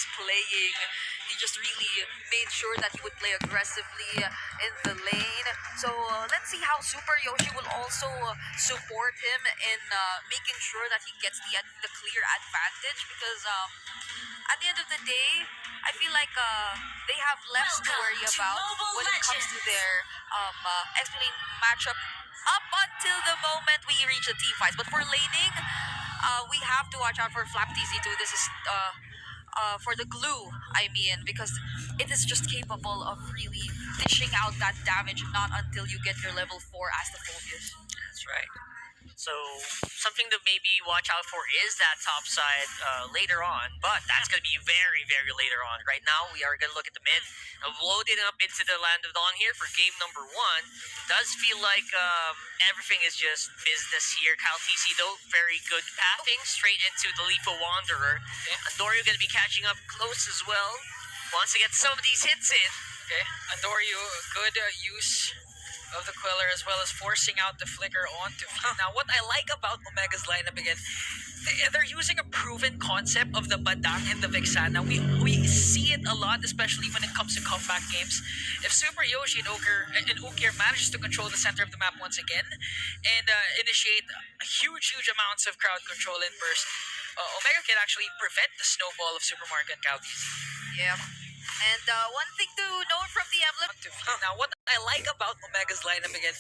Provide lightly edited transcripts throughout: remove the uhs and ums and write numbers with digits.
was playing. He just really made sure that he would play aggressively in the lane. So let's see how Super Yoshi will also support him in making sure that he gets the clear advantage, because at the end of the day, I feel like they have less to worry about when it comes to their explain matchup up until the moment we reach the team fights. But for laning, we have to watch out for Flap TZ2. This is for the glue, I mean, because it is just capable of really dishing out that damage not until you get your level 4 as the Phobius. That's right. So something to maybe watch out for is that top side later on, but that's going to be very, very later on. Right now, we are going to look at the mid. Loading up into the Land of Dawn here for game number 1. Does feel like everything is just business here. Kyle TC, though, very good pathing straight into the Lethal Wanderer. Okay. Andorio going to be catching up close as well. Wants to get some of these hits in. Okay, Andorio, good use of the Queller, as well as forcing out the flicker onto Feud. Now, what I like about Omega's lineup again, they're using a proven concept of the Badang and the Vexana. We see it a lot, especially when it comes to comeback games. If Super Yoshi and Ukir manages to control the center of the map once again and initiate huge amounts of crowd control and burst, Omega can actually prevent the snowball of Super Mario and Caldiz. Yeah. And one thing to note from the emblem. Now, what I like about Omega's lineup again,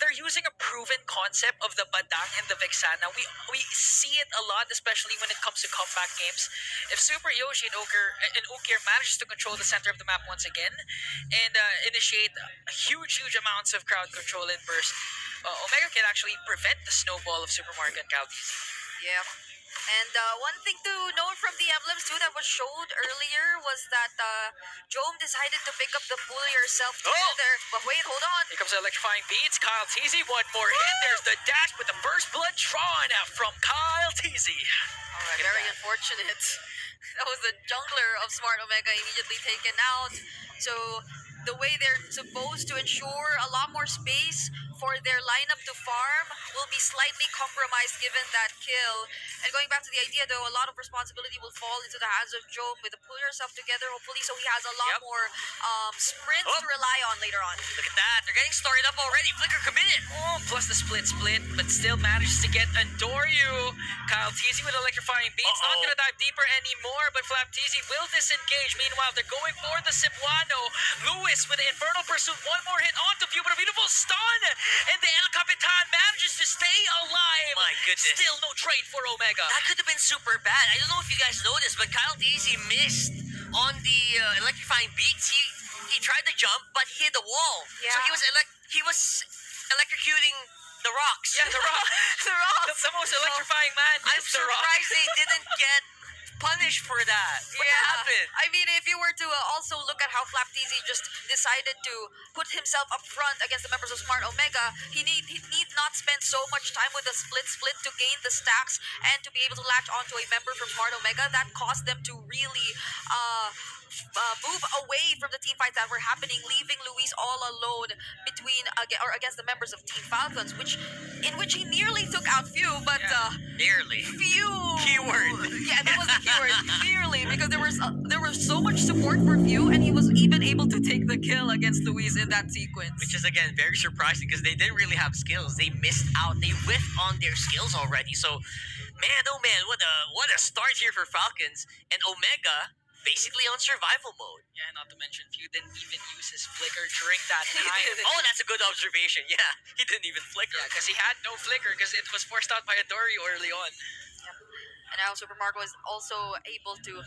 they're using a proven concept of the Badang and the Vexana. We see it a lot, especially when it comes to comeback games. If Super Yoshi and Ukir manages to control the center of the map once again and initiate huge amounts of crowd control and burst, Omega can actually prevent the snowball of Super Mario and Caldiz. Yeah. And one thing to note from the emblems too that was showed earlier was that Jome decided to pick up the pull yourself together. But wait, hold on. Here comes the electrifying beats. Kyle TZ, one more hit. There's the dash with the first blood drawn out from Kyle TZ. Alright, very unfortunate. That was the jungler of Smart Omega immediately taken out. So the way they're supposed to ensure a lot more space for their lineup to farm will be slightly compromised given that kill. And going back to the idea though, a lot of responsibility will fall into the hands of Jome with the pull yourself together, hopefully, so he has a lot more sprints to rely on later on. Look at that, they're getting started up already. Flicker committed. Plus the split, but still manages to get Andorio. Kyle TZ with electrifying beats. Not gonna dive deeper anymore, but Flap TZ will disengage. Meanwhile, they're going for the Cebuano. Lewis with the Infernal Pursuit. One more hit onto Few, but a beautiful stun. And the El Capitan manages to stay alive. My goodness. Still no trade for Omega. That could have been super bad. I don't know if you guys noticed, but Kyle DZ missed on the electrifying beats. He tried to jump, but he hit the wall. Yeah. So he was electrocuting the rocks. Yeah, the rock. The rocks. The most electrifying man. I'm is the rock. surprised they didn't get punished for that. What happened? I mean, if you were to also look at how Flap TZ just decided to put himself up front against the members of Smart Omega, he need not spend so much time with the split to gain the stacks and to be able to latch onto a member from Smart Omega. That caused them to really move away from the team fights that were happening, leaving Luis all alone against the members of Team Falcons, in which he nearly took out Few, but Nearly. Few. Keyword. Yeah, that was the keyword. Nearly, because there was so much support for Few, and he was even able to take the kill against Luis in that sequence. Which is again very surprising because they didn't really have skills. They missed out. They whiffed on their skills already. So, man, oh man, what a start here for Falcons and Omega. Basically on survival mode. Yeah, not to mention, Few didn't even use his flicker during that time. Oh, that's a good observation. Yeah, he didn't even flicker. Yeah, because he had no flicker because it was forced out by Andorio early on. Yep. And now Super Marco is also able to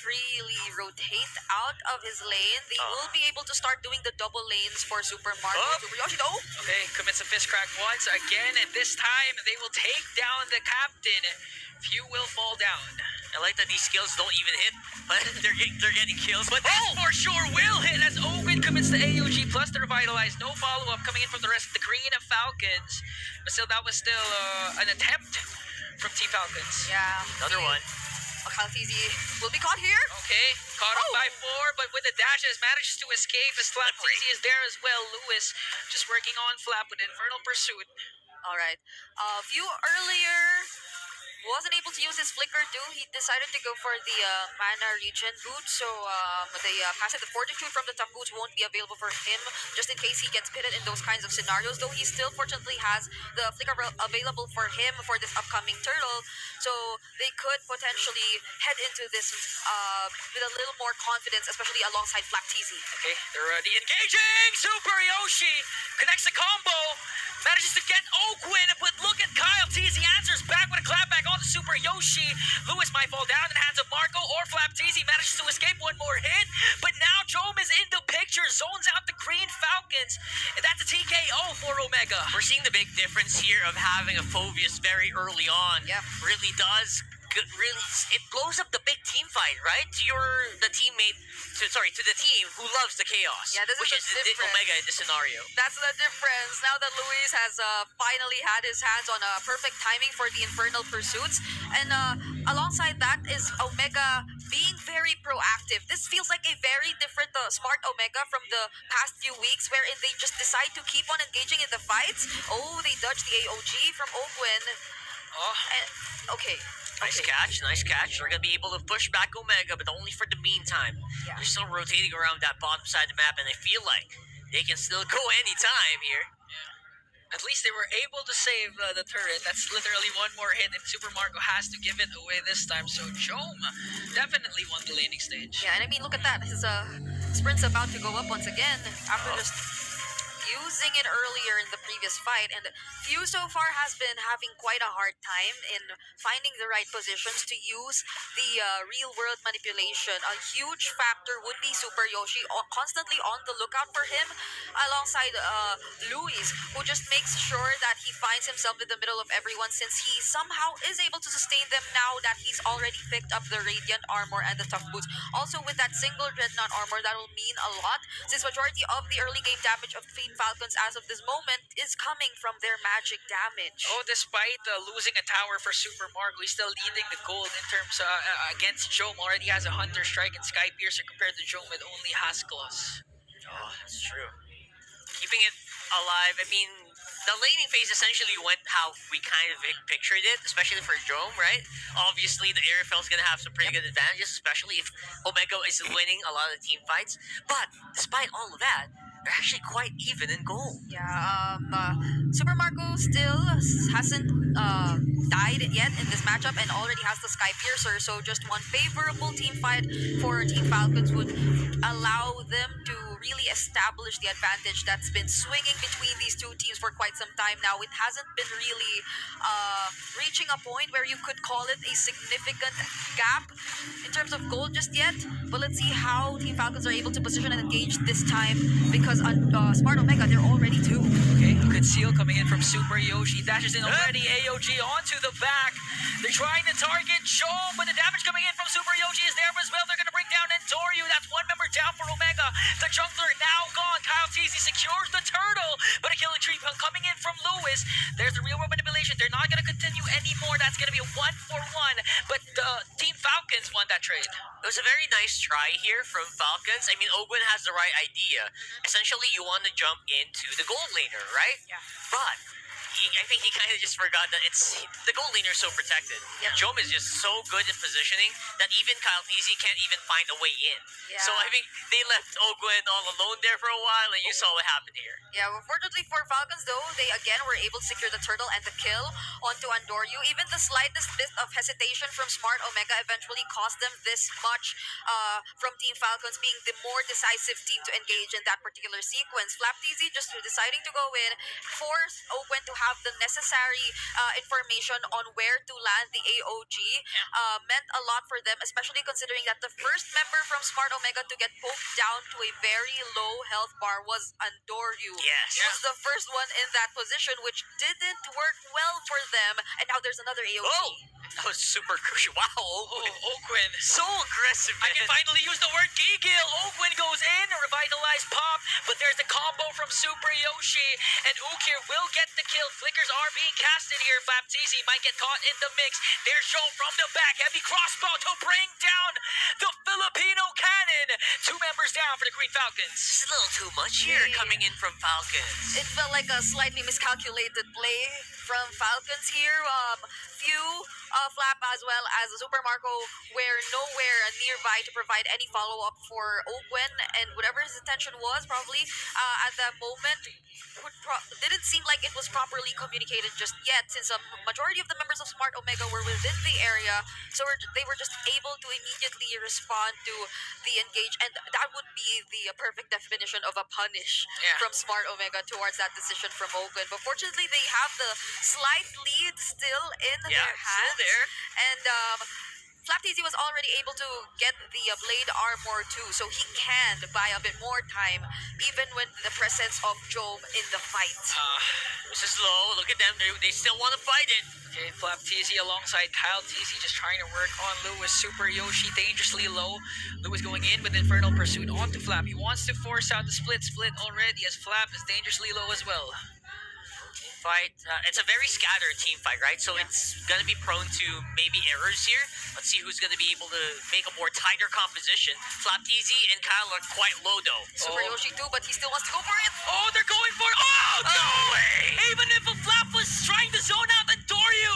freely rotate out of his lane. They will be able to start doing the double lanes for Super Marco. Super Yoshi, though. Okay, commits a fist crack once again, and this time they will take down the captain. Few will fall down. I like that these skills don't even hit, but they're getting kills. But this for sure will hit as Owen commits the AUG plus the Revitalize. No follow-up coming in from the rest of the Green Falcons. But still, that was still an attempt from Team Falcons. Yeah. Another one. Kyle TZ will be caught here. Okay, caught up by 4, but with the dashes manages to escape as Flap TZ is there as well. Lewis just working on Flap with Infernal Pursuit. All right. Few earlier wasn't able to use his flicker too. He decided to go for the mana regen boot, so the passive the fortitude from the top boots won't be available for him just in case he gets pitted in those kinds of scenarios. Though he still fortunately has the flicker available for him for this upcoming turtle, so they could potentially head into this with a little more confidence, especially alongside Flap TZ. Okay, they're already engaging. Super Yoshi connects the combo, manages to get Oakwin, but look at Kyle TZ answers back with a clapback on the Super Yoshi. Lewis might fall down in the hands of Marco, or Flap TZ manages to escape one more hit, but now Jome is in the picture, zones out the Green Falcons, and that's a TKO for Omega. We're seeing the big difference here of having a Phobius very early on. Yeah. Really does. Really, it blows up the big team fight, right? To the teammate, to the team who loves the chaos. Yeah, this is which the is the difference. Omega in this scenario. That's the difference. Now that Luis has finally had his hands on perfect timing for the Infernal Pursuits. And alongside that is Omega being very proactive. This feels like a very different smart Omega from the past few weeks wherein they just decide to keep on engaging in the fights. Oh, they dodged the AOG from Ogwin. Oh, And, okay. Nice Okay. catch, nice catch. They're gonna be able to push back Omega, but only for the meantime. Yeah. They're still rotating around that bottom side of the map, and I feel like they can still go anytime here. at least they were able to save the turret. That's literally one more hit, and Super Marco has to give it away this time. So Jome definitely won the laning stage. Yeah, and I mean, look at that. His sprint's about to go up once again after just using it earlier in the previous fight. And Fuse so far has been having quite a hard time in finding the right positions to use the real-world manipulation. A huge factor would be Super Yoshi, constantly on the lookout for him, alongside Luis, who just makes sure that he finds himself in the middle of everyone since he somehow is able to sustain them now that he's already picked up the Radiant Armor and the Tough Boots. Also, with that single Dreadnought Armor, that will mean a lot since majority of the early game damage of Team Falcons as of this moment is coming from their magic damage. Oh, despite losing a tower for Super Marco, he's still leading the gold in terms against Jome. Already has a Hunter Strike and Sky Piercer compared to Jome with only Haskell's. Oh, that's true. Keeping it alive. I mean, the laning phase essentially went how we kind of pictured it, especially for Jome, right? Obviously, the Airfel's gonna have some pretty good advantages, especially if Omega is winning a lot of the team fights. But despite all of that, they're actually quite even in gold. Yeah, Super Marco still hasn't died yet in this matchup and already has the Sky Piercer, so just one favorable team fight for Team Falcons would allow them to really establish the advantage that's been swinging between these two teams for quite some time now. It hasn't been really reaching a point where you could call it a significant gap in terms of gold just yet, but let's see how Team Falcons are able to position and engage this time because on Smart Omega, they're already two. Okay, good seal coming in from Super Yoshi. Dashes in already. AOG onto the back. They're trying to target Jome, but the damage coming in from Super Yoshi is there as well. They're going to bring down Entoryu. That's one member down for Omega. The jungler now gone. Kyle TZ secures the turtle, but a killing tree coming in from Lewis. There's the real world manipulation. They're not going to continue anymore. That's going to be a 1-for-1, but Team Falcons won that trade. It was a very nice try here from Falcons. I mean, Ogwin has the right idea. Essentially, you want to jump into the gold laner, right? Yeah. But I think he kind of just forgot that the gold laner is so protected. Yeah. Jome is just so good at positioning that even Kyle TZ can't even find a way in. Yeah. So I think they left Ogwin all alone there for a while, and you saw what happened here. Yeah, well, fortunately for Falcons, though, they again were able to secure the turtle and the kill onto Andoryu. Even the slightest bit of hesitation from Smart Omega eventually cost them this much from Team Falcons being the more decisive team to engage in that particular sequence. Flap TZ just deciding to go in, force Oakwen to have the necessary information on where to land the AOG meant a lot for them, especially considering that the first member from Smart Omega to get poked down to a very low health bar was Andoryu. Yes. He was the first one in that position, which didn't work well for them. And now there's another AOG. Oh, that was super crucial. Wow, Ogwin. Oakwin. So aggressive, I man. can finally use the word Gigil. Oakwin goes in, revitalize Pop, but there's the combo from Super Yoshi, and Ukir will get the kill. Flickers are being casted here. Flaptizi might get caught in the mix. There's shown from the back. Heavy crossbow to bring down the Filipino cannon. 2 members down for the Green Falcons. This is a little too much here Yeah. coming in from Falcons. It felt like a slightly miscalculated play from Falcons here. Few Flap as well as Super Marco were nowhere nearby to provide any follow up for Ogwen, and whatever his intention was, probably at that moment, didn't seem like it was properly communicated just yet, since a majority of the members of Smart Omega were within the area, so they were just able to immediately respond to the engage, and that would be the perfect definition of a punish Yeah. from Smart Omega towards that decision from Ogwen. But fortunately, they have the slight lead still in Yeah, their still hands, there. and Flapteasy was already able to get the blade armor too, so he can buy a bit more time, even with the presence of Job in the fight. This is low. Look at them. They still want to fight it. Okay, Flap TZ alongside Kyle TZ just trying to work on Lewis. Super Yoshi dangerously low. Lewis going in with Infernal Pursuit onto Flap. He wants to force out the split already as Flap is dangerously low as well. Fight. It's a very scattered team fight, right? So it's gonna be prone to maybe errors here. Let's see who's gonna be able to make a more tighter composition. Flapteasy and Kyle are quite low though. Super Yoshi too, but he still wants to go for it. Oh, they're going for it. Oh, no! Even if a Flap was trying to zone out and Doryu,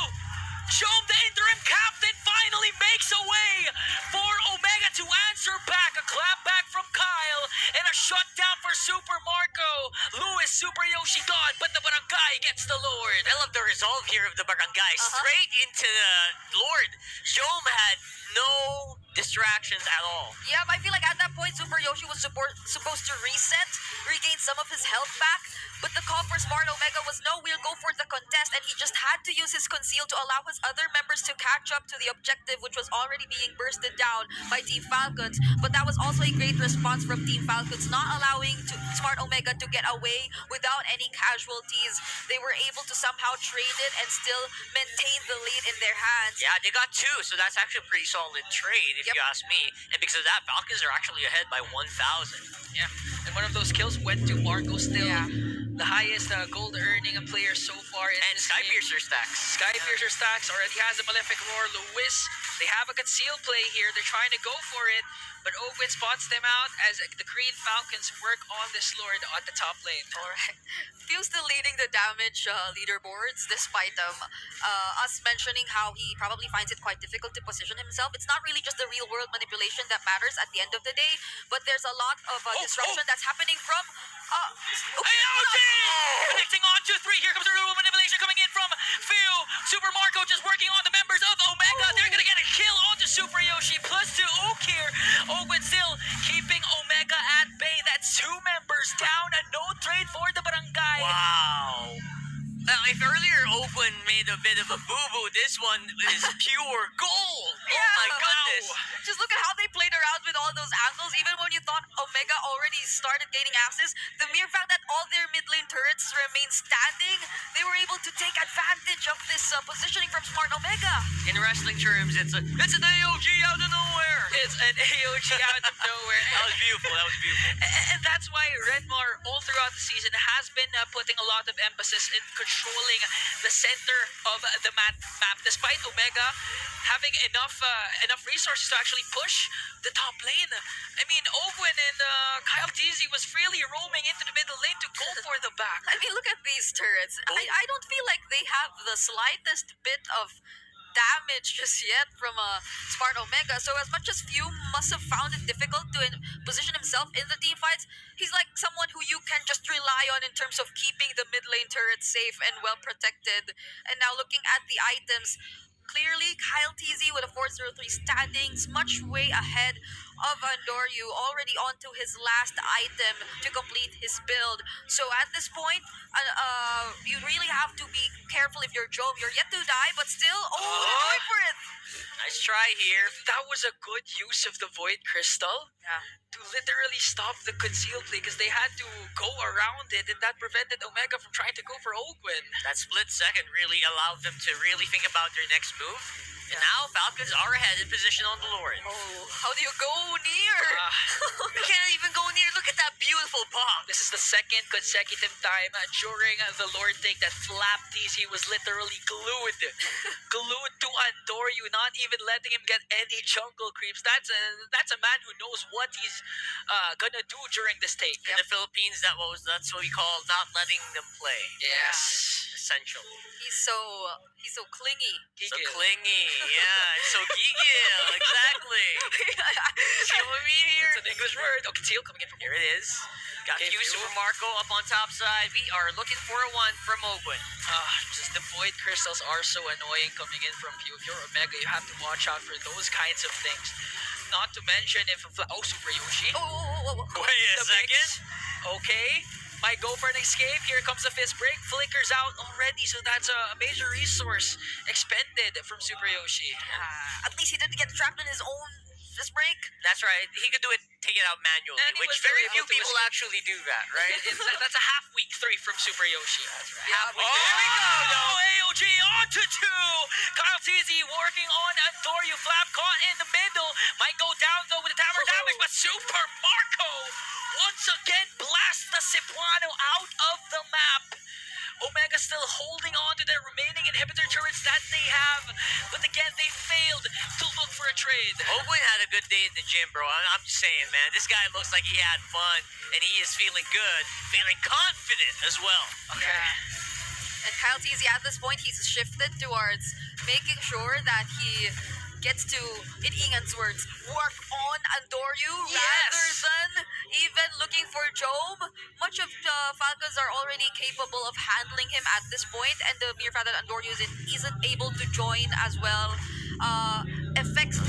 Shom, the interim captain, finally makes a way for Omega to answer back. A clap back from Kyle and a shutdown for Super Marco. Lewis, Super Yoshi gone, but the Barangay gets the Lord. I love the resolve here of the Barangay. Straight into the Lord. Shom had no distractions at all. Yeah, but I feel like at that point, Super Yoshi was supposed to reset, regain some of his health back. But the call for Smart Omega was no, we'll go for the contest, and he just had to use his conceal to allow his other members to catch up to the objective, which was already being bursted down by Team Falcons. But that was also a great response from Team Falcons, not allowing Smart Omega to get away without any casualties. They were able to somehow trade it and still maintain the lead in their hands. Yeah, they got 2, so that's actually a pretty solid trade if you ask me. And because of that, Falcons are actually ahead by 1,000. Yeah, and one of those kills went to Marco still. Yeah. The highest gold earning player so far in And this Sky game. Piercer stacks. Skypiercer stacks already has a Malefic Roar. Lewis, they have a concealed play here. They're trying to go for it, but Ogwin spots them out as the Green Falcons work on this Lord at the top lane. Alright. Few still leading the damage leaderboards, despite us mentioning how he probably finds it quite difficult to position himself. It's not really just the real world manipulation that matters at the end of the day, but there's a lot of disruption that's happening from AOG! Connecting on 2-3. Here comes the real manipulation coming in from Phil. Super Marco just working on the members of Omega. They're gonna get a kill onto Super Yoshi. Plus 2 Ook here. Ogwin still keeping Omega at bay. That's 2 members down. A no trade for the Barangay. Wow. If earlier Oakland made a bit of a boo-boo, this one is pure gold. Yeah, oh my wow. goodness. Just look at how they played around with all those angles. Even when you thought Omega already started gaining access, the mere fact that all their mid lane turrets remain standing, they were able to take advantage of this positioning from Smart Omega. In wrestling terms, it's an AOG out of nowhere. It's an AOG out of nowhere. That was beautiful. That was beautiful. And that's why Redmar all throughout the season has been putting a lot of emphasis in controlling the center of the map, despite Omega having enough resources to actually push the top lane. I mean, Ogwin and Kyle TZ was freely roaming into the middle lane to go for the back. I mean, look at these turrets. I don't feel like they have the slightest bit of damage just yet from Smart Omega. So as much as Few must have found it difficult to position himself in the team fights, he's like someone who you can just rely on in terms of keeping the mid lane turrets safe and well protected. And now looking at the items, clearly Kyle TZ with a 403 standings, much way ahead of Andoryu, already onto his last item to complete his build. So at this point, you really have to be careful if you're Job. You're yet to die, but still, they're going for it. Nice try here. That was a good use of the Void Crystal. Yeah. To literally stop the concealed play because they had to go around it, and that prevented Omega from trying to go for Ogwin. That split second really allowed them to really think about their next move. And now Falcons are ahead in position on the Lord. Oh, how do you go near? They can't even go near. Look at that beautiful pop. This is the second consecutive time during the Lord take that Flap TZ was literally glued to Andoryu, not even letting him get any jungle creeps. That's a man who knows what he's gonna do during this take. In the Philippines, that's what we call not letting them play. Yes. essential. He's so clingy. So Gigil. clingy, yeah, and so gigil, exactly. See what I mean here? It's an English word. Okay, Teal coming in from Here it is. Got Okay, Fuse Fuse. Super Marco up on top side. We are looking for a one from Oakwood. Just the void crystals are so annoying coming in from Pew. If you're Omega, you have to watch out for those kinds of things. Not to mention if Super Yoshi. Wait a The second. mix. Okay. Might go for an escape. Here comes the fist break. Flickers out already, so that's a major resource expended from Super Yoshi. At least he didn't get trapped in his own fist break. That's right. He could do it, take it out manually, And he which was very able few to people escape. actually do that, right? That's a half week 3 from Super Yoshi. Half week. Here we go. Oh, AOG on to 2. Kyle TZ working on Anthoryu. Flap caught in the middle. Might go down though with the tower damage, but Super Marco once again blasts the Cebuano out of the map. Omega still holding on to their remaining inhibitor turrets that they have, but again they failed to look for a trade. Oakwood had a good day at the gym, bro. I'm just saying, man. This guy looks like he had fun, and he is feeling good, feeling confident as well. Okay. And Kyle TZ at this point, he's shifted towards making sure that he gets to, in Ingan's words, work on Andoryu rather Yes. than even looking for Jome. Much of the Falcons are already capable of handling him at this point, and the mere fact that Andoryu isn't able to join as well affects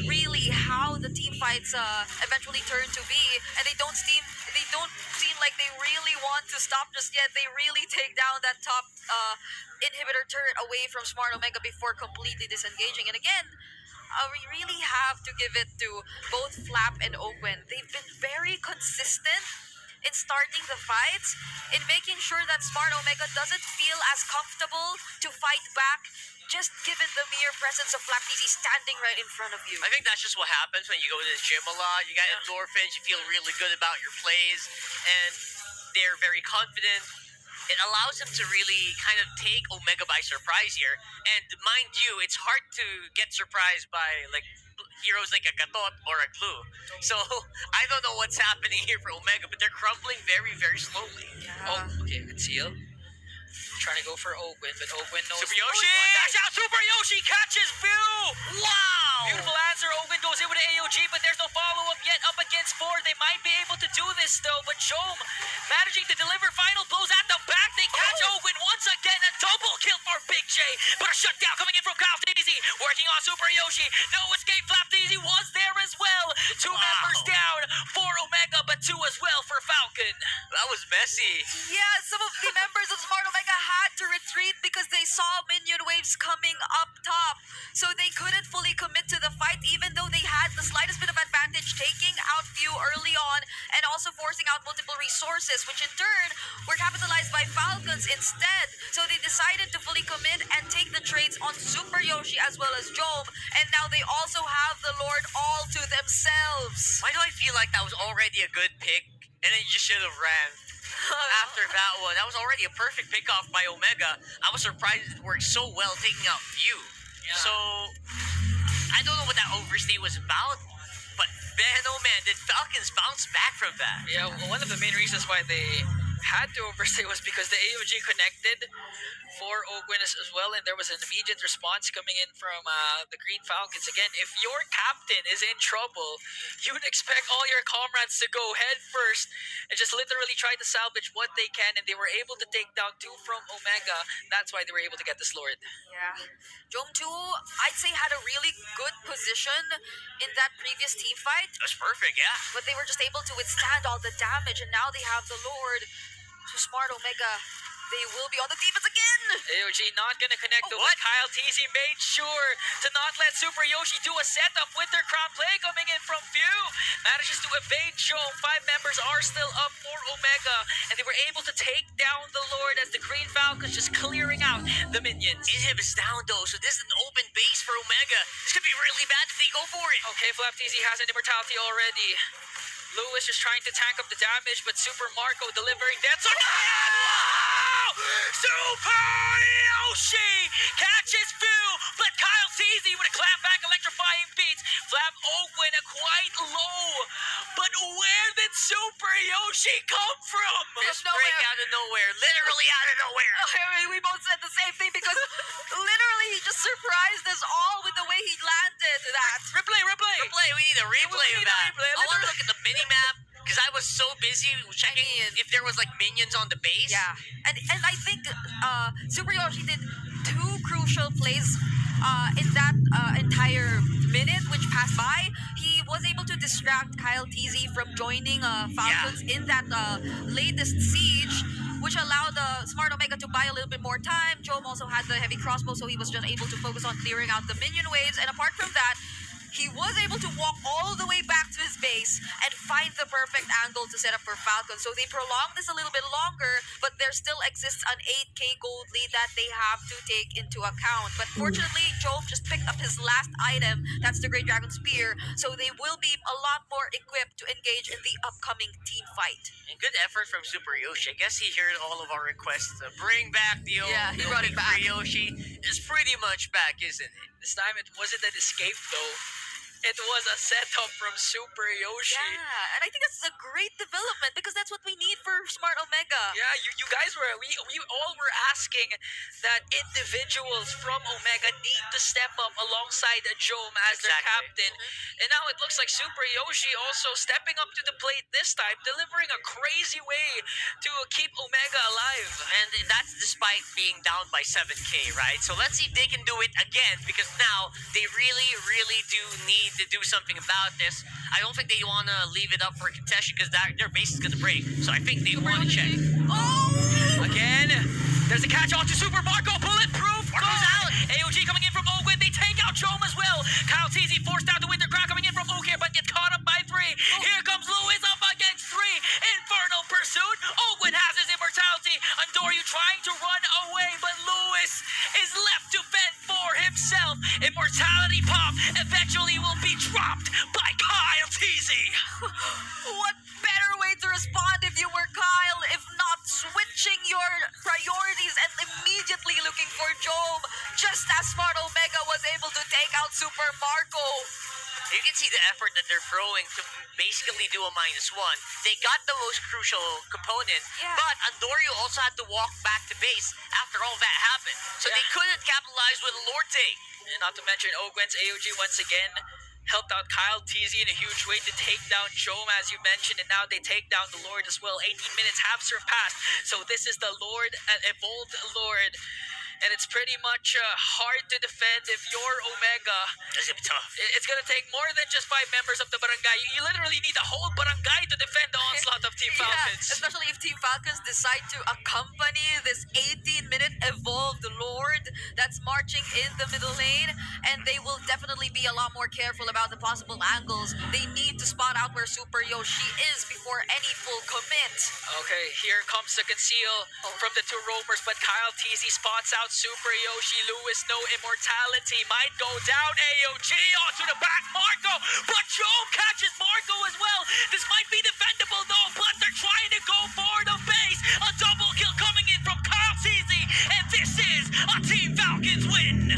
really how the team fights eventually turn to be, and they don't seem like they really want to stop just yet. They really take down that top inhibitor turret away from Smart Omega before completely disengaging. And again, we really have to give it to both Flap and Oakwind. They've been very consistent in starting the fights, in making sure that Smart Omega doesn't feel as comfortable to fight back, just given the mere presence of Flap TZ standing right in front of you. I think that's just what happens when you go to the gym a lot. You got endorphins, you feel really good about your plays, and they're very confident. It allows them to really kind of take Omega by surprise here. And mind you, it's hard to get surprised by like heroes like a Gatot or a Glue. So I don't know what's happening here for Omega, but they're crumbling very, very slowly. Oh, okay, conceal. Trying to go for Oakwind, but Oakwind knows. Super Yoshi! Dash out! Super Yoshi catches View! Wow! Beautiful answer. Oakwind goes in with an AOG, but there's no follow-up yet. Up against 4. They might be able to do this, though. But Jome managing to deliver final blows at the back. They catch Oakwind once again. A double kill for Big J. But a shutdown coming in from Kyle TZ. Working on Super Yoshi. No escape. Flap TZ was there as well. 2 members down for Omega, but 2 as well for Falcon. That was messy. Yeah, some of the members of Smart Omega had to retreat because they saw minion waves coming up top. So they couldn't fully commit to the fight, even though they had the slightest bit of advantage taking out View early on and also forcing out multiple resources, which in turn were capitalized by Falcons instead. So they decided to fully commit and take the trades on Super Yoshi as well as Jome, and now they also have the Lord all to themselves. Why do I feel like that was already a good pick, and then you just should have ran? After that one, that was already a perfect pick off by Omega. I was surprised it worked so well taking out View. Yeah. So, I don't know what that overstay was about, but man, oh man, did Falcons bounce back from that? Yeah, well, one of the main reasons why they had to overstay was because the AOG connected for Oakwind as well, and there was an immediate response coming in from the Green Falcons. Again, if your captain is in trouble, you would expect all your comrades to go head first and just literally try to salvage what they can, and they were able to take down 2 from Omega. That's why they were able to get this Lord. Yeah. Jome 2, I'd say, had a really good position in that previous team fight, That's perfect, yeah. but they were just able to withstand all the damage, and now they have the Lord. So Smart Omega, they will be on the defense again. AOG not gonna connect Oh, to what? what Kyle TZ made sure to not let Super Yoshi do a setup with their crown play coming in from View. Manages to evade Jome. 5 members are still up for Omega, and they were able to take down the Lord as the Green Falcons just clearing out the minions. Inhib is down though, so this is an open base for Omega. This could be really bad if they go for it. Okay, Flap TZ has an immortality already. Lewis just trying to tank up the damage, but Super Marco delivering death. So wow! Super Yoshi catches View, but Kyle TZ with a clapback electrifying beats. Flap Oakwind quite low, but where did did Super Yoshi come from? This nowhere. break out of nowhere, literally out of nowhere. I mean, we both said the same thing because literally he just surprised us all with the way he landed that. Replay. Replay, we need a replay We of need a that. replay, I want to literally. look at the mini map because I was so busy checking if there was like minions on the base. Yeah, and I think Super Yoshi did two crucial plays in that entire minute which passed by. He was able to distract Kyle TZ from joining Falcons in that latest siege, which allowed Smart Omega to buy a little bit more time. Jome also had the heavy crossbow, so he was just able to focus on clearing out the minion waves. And apart from that, he was able to walk all the way back to his base and find the perfect angle to set up for Falcon. So they prolonged this a little bit longer, but there still exists an 8k gold lead that they have to take into account. But fortunately, Jove just picked up his last item. That's the Great Dragon Spear. So they will be a lot more equipped to engage in the upcoming team fight. And good effort from Super Yoshi. I guess he heard all of our requests to bring back the old Yeah, he brought it back. Yoshi. It's pretty much back, isn't it? This time it wasn't an escape though. It was a setup from Super Yoshi. Yeah, and I think that's a great development because that's what we need for Smart Omega. Yeah, you guys we all were asking that individuals from Omega need to step up alongside Jome as their Exactly. captain. And now it looks like Super Yoshi also stepping up to the plate this time, delivering a crazy way to keep Omega alive. And that's despite being down by 7k, right? So let's see if they can do it again because now they really, really do need to do something about this. I don't think they want to leave it up for contestation because their base is going to break. So I think they want to check. Oh! Again, there's a catch on to Super Marco, bulletproof. Marco's out. AOG coming in from Ogwin, they take out Jome as well. Kyle TZ forced out the Winter Crown coming in from Oak here, but gets caught up by 3. Here comes Lewis up against 3. Infernal pursuit. Ogwin has his immortality. Andoryu trying to run away, but Lewis is left to fend for himself. Immortality pop eventually will be dropped by Kyle TZ. What better way to respond if you were Kyle, if not switching your priorities and immediately looking for Job, just as Smart Omega was able to take out Super Marco. You can see the effort that they're throwing to basically do a -1. They got the most crucial component, Yeah. but Andoryu also had to walk back to base after all that happened. So they Yeah. couldn't capitalize with a Lord take. And not to mention Ogwen's AOG once again helped out Kyle TZ in a huge way to take down Jome, as you mentioned, and now they take down the Lord as well. 18 minutes have surpassed, so this is the Lord, an evolved Lord. And it's pretty much hard to defend if you're Omega. That's gonna be tough. It's gonna take more than just 5 members of the barangay. You literally need the whole barangay to defend the onslaught of Team Falcons. Yeah, especially if Team Falcons decide to accompany this 18-minute evolved Lord that's marching in the middle lane, and they will definitely be a lot more careful about the possible angles. They need to spot out where Super Yoshi is before any full commit. Okay, here comes the conceal from the 2 roamers, but Kyle TZ spots out Super Yoshi. Lewis, no immortality, might go down. AOG onto the back, Marco, but Joe catches Marco as well. This might be defendable though, but they're trying to go for the base. A double kill coming in from Kyle TZ, and this is a Team Falcons win.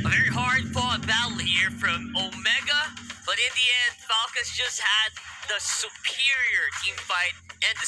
A very hard-fought battle here from Omega, but in the end, Falcons just had the superior team fight and the